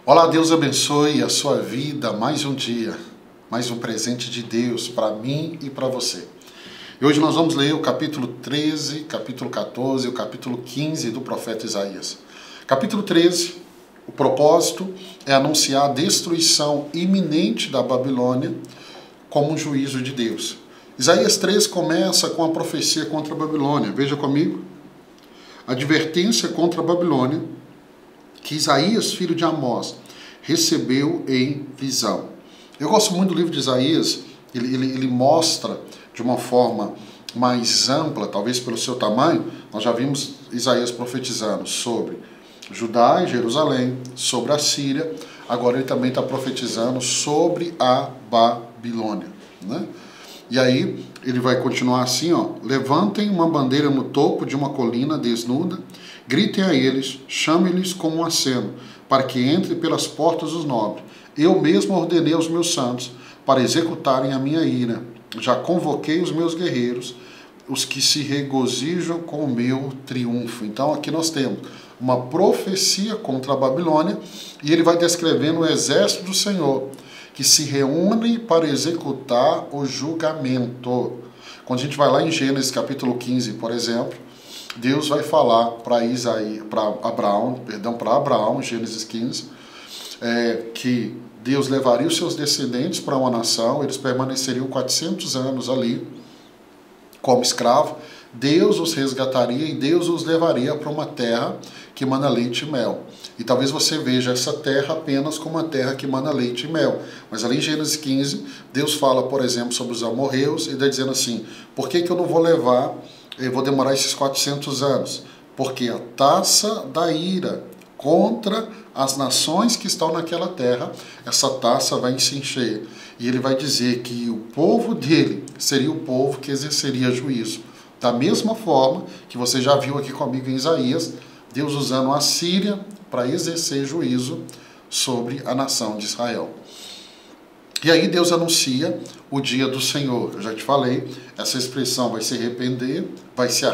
Olá, Deus abençoe a sua vida, mais um dia, mais um presente de Deus para mim e para você. E hoje nós vamos ler o capítulo 13, capítulo 14 e o capítulo 15 do profeta Isaías. Capítulo 13, o propósito é anunciar a destruição iminente da Babilônia como um juízo de Deus. Isaías 13 começa com a profecia contra a Babilônia. Veja comigo. Advertência contra a Babilônia que Isaías, filho de Amós, recebeu em visão. Eu gosto muito do livro de Isaías, ele mostra de uma forma mais ampla, talvez pelo seu tamanho. Nós já vimos Isaías profetizando sobre Judá e Jerusalém, sobre a Síria, agora ele também está profetizando sobre a Babilônia, né? E aí ele vai continuar assim, ó: levantem uma bandeira no topo de uma colina desnuda, gritem a eles, chamem-lhes com um aceno, para que entre pelas portas os nobres. Eu mesmo ordenei aos meus santos para executarem a minha ira. Já convoquei os meus guerreiros, os que se regozijam com o meu triunfo. Então aqui nós temos uma profecia contra a Babilônia, e ele vai descrevendo o exército do Senhor, que se reúne para executar o julgamento. Quando a gente vai lá em Gênesis capítulo 15, por exemplo, Deus vai falar para Abraão, Gênesis 15, que Deus levaria os seus descendentes para uma nação, eles permaneceriam 400 anos ali como escravo, Deus os resgataria e Deus os levaria para uma terra que mana leite e mel. E talvez você veja essa terra apenas como uma terra que mana leite e mel. Mas ali em Gênesis 15, Deus fala, por exemplo, sobre os amorreus, e está dizendo assim: por que eu não vou levar, eu vou demorar esses 400 anos? Porque a taça da ira contra as nações que estão naquela terra, essa taça vai se encher. E ele vai dizer que o povo dele seria o povo que exerceria juízo. Da mesma forma que você já viu aqui comigo em Isaías, Deus usando a Síria para exercer juízo sobre a nação de Israel. E aí Deus anuncia o dia do Senhor. Eu já te falei, essa expressão vai se arrepender, vai se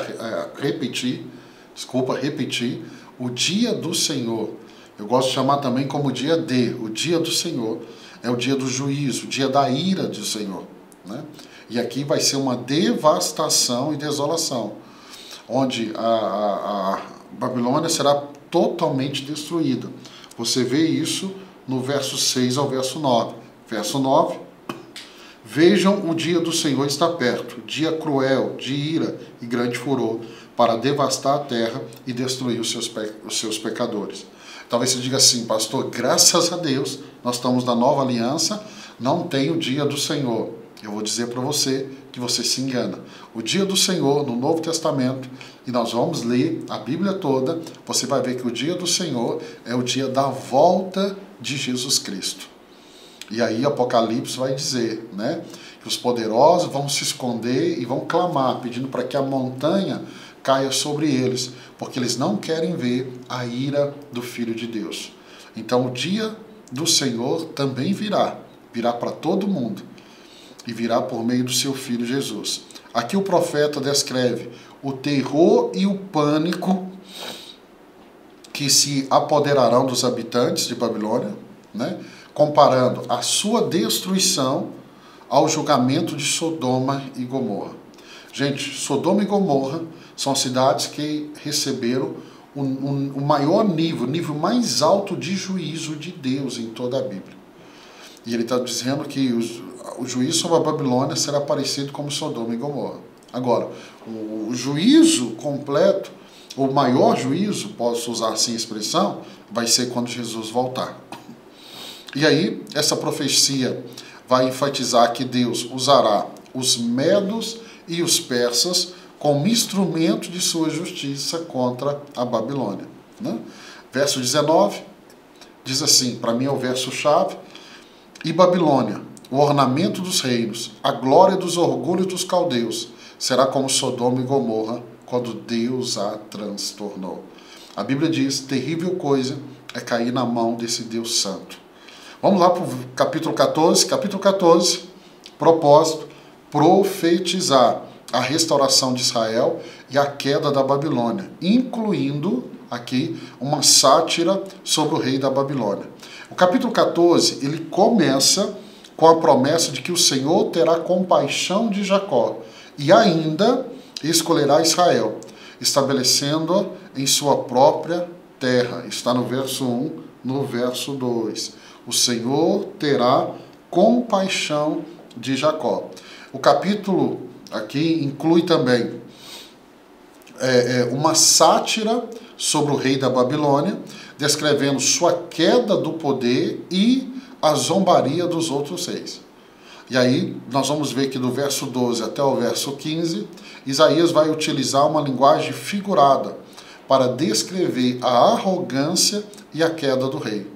repetir, o dia do Senhor. Eu gosto de chamar também como o dia do Senhor. É o dia do juízo, o dia da ira do Senhor, né? E aqui vai ser uma devastação e desolação, onde a Babilônia será totalmente destruída. Você vê isso no verso 6 ao verso 9. Verso 9: vejam, o dia do Senhor está perto, dia cruel, de ira e grande furor, para devastar a terra e destruir os seus pecadores. Talvez você diga assim: pastor, graças a Deus, nós estamos na nova aliança, não tem o dia do Senhor. Eu vou dizer para você que você se engana. O dia do Senhor, no Novo Testamento, e nós vamos ler a Bíblia toda, você vai ver que o dia do Senhor é o dia da volta de Jesus Cristo. E aí Apocalipse vai dizer, né, que os poderosos vão se esconder e vão clamar, pedindo para que a montanha caia sobre eles, porque eles não querem ver a ira do Filho de Deus. Então o dia do Senhor também virá para todo mundo, e virá por meio do seu Filho Jesus. Aqui o profeta descreve o terror e o pânico que se apoderarão dos habitantes de Babilônia, né, comparando a sua destruição ao julgamento de Sodoma e Gomorra. Gente, Sodoma e Gomorra são cidades que receberam o maior nível, o nível mais alto de juízo de Deus em toda a Bíblia. E ele está dizendo que o juízo sobre a Babilônia será parecido como Sodoma e Gomorra. Agora, o juízo completo, o maior juízo, posso usar assim a expressão, vai ser quando Jesus voltar. E aí, essa profecia vai enfatizar que Deus usará os medos e os persas como instrumento de sua justiça contra a Babilônia, né? Verso 19 diz assim, para mim é o verso-chave: e Babilônia, o ornamento dos reinos, a glória dos orgulhos dos caldeus, será como Sodoma e Gomorra, quando Deus a transtornou. A Bíblia diz: terrível coisa é cair na mão desse Deus santo. Vamos lá para o capítulo 14. Capítulo 14, propósito: profetizar a restauração de Israel e a queda da Babilônia, incluindo aqui uma sátira sobre o rei da Babilônia. O capítulo 14, ele começa com a promessa de que o Senhor terá compaixão de Jacó e ainda escolherá Israel, estabelecendo-a em sua própria terra. Está no verso 1, no verso 2. O Senhor terá compaixão de Jacó. O capítulo aqui inclui também uma sátira sobre o rei da Babilônia, descrevendo sua queda do poder e a zombaria dos outros reis. E aí nós vamos ver que do verso 12 até o verso 15, Isaías vai utilizar uma linguagem figurada para descrever a arrogância e a queda do rei,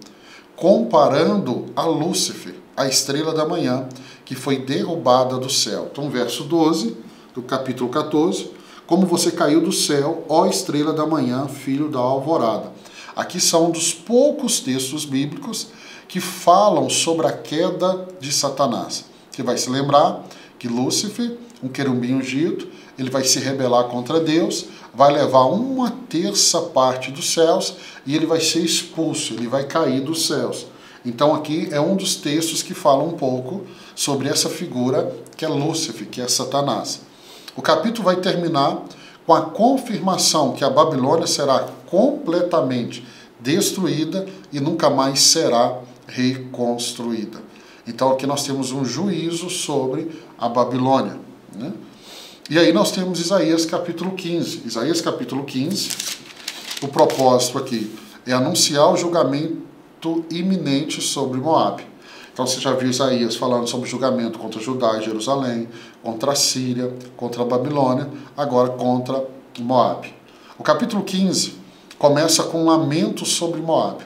comparando a Lúcifer, a estrela da manhã, que foi derrubada do céu. Então, verso 12 do capítulo 14, como você caiu do céu, ó estrela da manhã, filho da alvorada. Aqui são um dos poucos textos bíblicos que falam sobre a queda de Satanás. Você vai se lembrar que Lúcifer, um querubim ungido, ele vai se rebelar contra Deus, vai levar 1/3 parte dos céus e ele vai ser expulso, ele vai cair dos céus. Então aqui é um dos textos que fala um pouco sobre essa figura que é Lúcifer, que é Satanás. O capítulo vai terminar com a confirmação que a Babilônia será completamente destruída e nunca mais será reconstruída. Então aqui nós temos um juízo sobre a Babilônia, né? E aí nós temos Isaías capítulo 15. Isaías capítulo 15, o propósito aqui é anunciar o julgamento iminente sobre Moabe. Então você já viu Isaías falando sobre julgamento contra Judá e Jerusalém, contra a Síria, contra a Babilônia, agora contra Moabe. O capítulo 15 começa com um lamento sobre Moabe,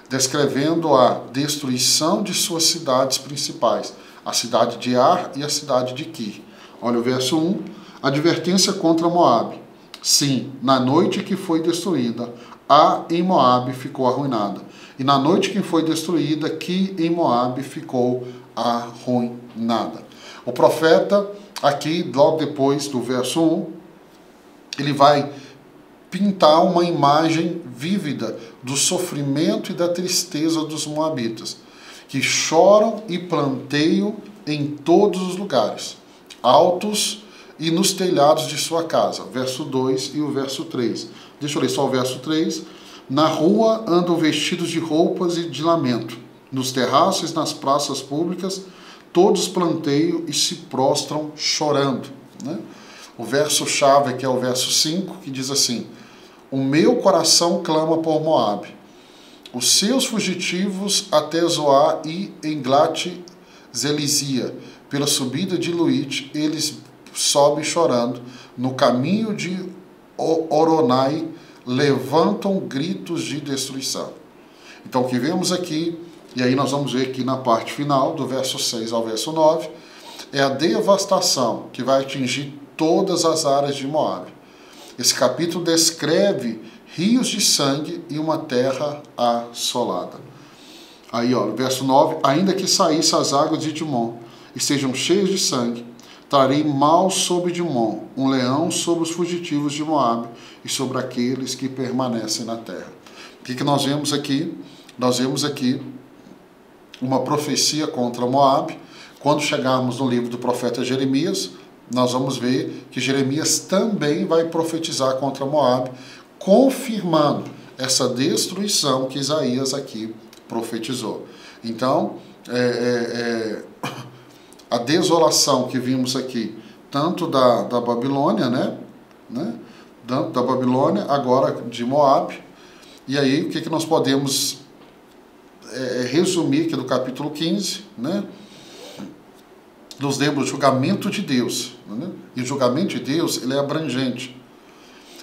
descrevendo a destruição de suas cidades principais, a cidade de Ar e a cidade de Quir. Olha o verso 1, advertência contra Moabe. Sim, na noite que foi destruída, Ar em Moabe ficou arruinada. E na noite que foi destruída, Quir em Moabe ficou arruinada. O profeta, aqui, logo depois do verso 1, ele vai pintar uma imagem vívida do sofrimento e da tristeza dos moabitas, que choram e planteiam em todos os lugares, altos e nos telhados de sua casa. Verso 2 e o verso 3. Deixa eu ler só o verso 3. Na rua andam vestidos de roupas e de lamento. Nos terraços e nas praças públicas, todos planteiam e se prostram chorando, né? O verso-chave aqui é o verso 5, que diz assim: o meu coração clama por Moabe, os seus fugitivos até Zoar e Englat-Zelizia, pela subida de Luite, eles sobem chorando, no caminho de Oronai, levantam gritos de destruição. Então o que vemos aqui, e aí nós vamos ver aqui na parte final, do verso 6 ao verso 9, é a devastação que vai atingir todas as áreas de Moabe. Esse capítulo descreve rios de sangue e uma terra assolada. Aí, ó, verso 9, ainda que saísse as águas de Dimon e sejam cheias de sangue, trarei mal sobre Dimon, um leão sobre os fugitivos de Moabe e sobre aqueles que permanecem na terra. O que nós vemos aqui? Nós vemos aqui uma profecia contra Moabe. Quando chegarmos no livro do profeta Jeremias, nós vamos ver que Jeremias também vai profetizar contra Moabe, confirmando essa destruição que Isaías aqui profetizou. Então, a desolação que vimos aqui, tanto da Babilônia, né? Da Babilônia, agora de Moabe. E aí, o que nós podemos resumir aqui do capítulo 15, né? Nos lembra o julgamento de Deus, né? E o julgamento de Deus, ele é abrangente.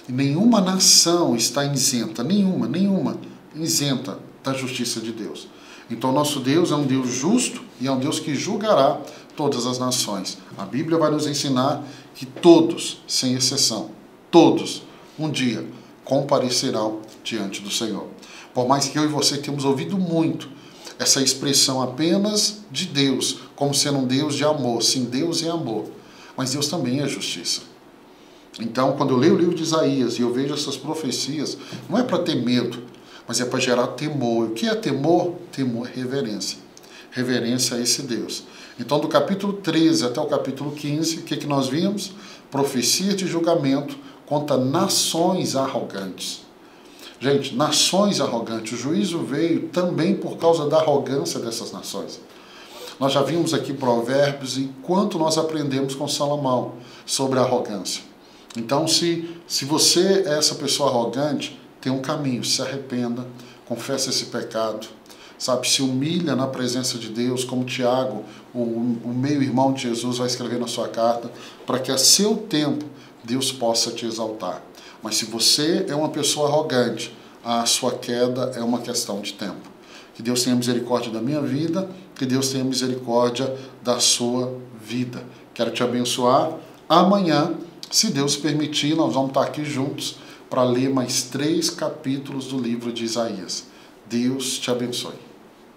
E nenhuma nação está isenta, nenhuma isenta da justiça de Deus. Então nosso Deus é um Deus justo e é um Deus que julgará todas as nações. A Bíblia vai nos ensinar que todos, sem exceção, todos, um dia, comparecerão diante do Senhor. Por mais que eu e você tenhamos ouvido muito essa expressão apenas de Deus, como sendo um Deus de amor. Sim, Deus é amor, mas Deus também é justiça. Então, quando eu leio o livro de Isaías e eu vejo essas profecias, não é para ter medo, mas é para gerar temor. O que é temor? Temor é reverência. Reverência a esse Deus. Então, do capítulo 13 até o capítulo 15, o que nós vimos? Profecia de julgamento contra nações arrogantes. Gente, nações arrogantes. O juízo veio também por causa da arrogância dessas nações. Nós já vimos aqui Provérbios e quanto nós aprendemos com Salomão sobre a arrogância. Então, se você é essa pessoa arrogante, tem um caminho, se arrependa, confessa esse pecado, sabe, se humilha na presença de Deus, como Tiago, o meio-irmão de Jesus, vai escrever na sua carta, para que a seu tempo Deus possa te exaltar. Mas se você é uma pessoa arrogante, a sua queda é uma questão de tempo. Que Deus tenha misericórdia da minha vida, que Deus tenha misericórdia da sua vida. Quero te abençoar. Amanhã, se Deus permitir, nós vamos estar aqui juntos para ler mais 3 capítulos do livro de Isaías. Deus te abençoe.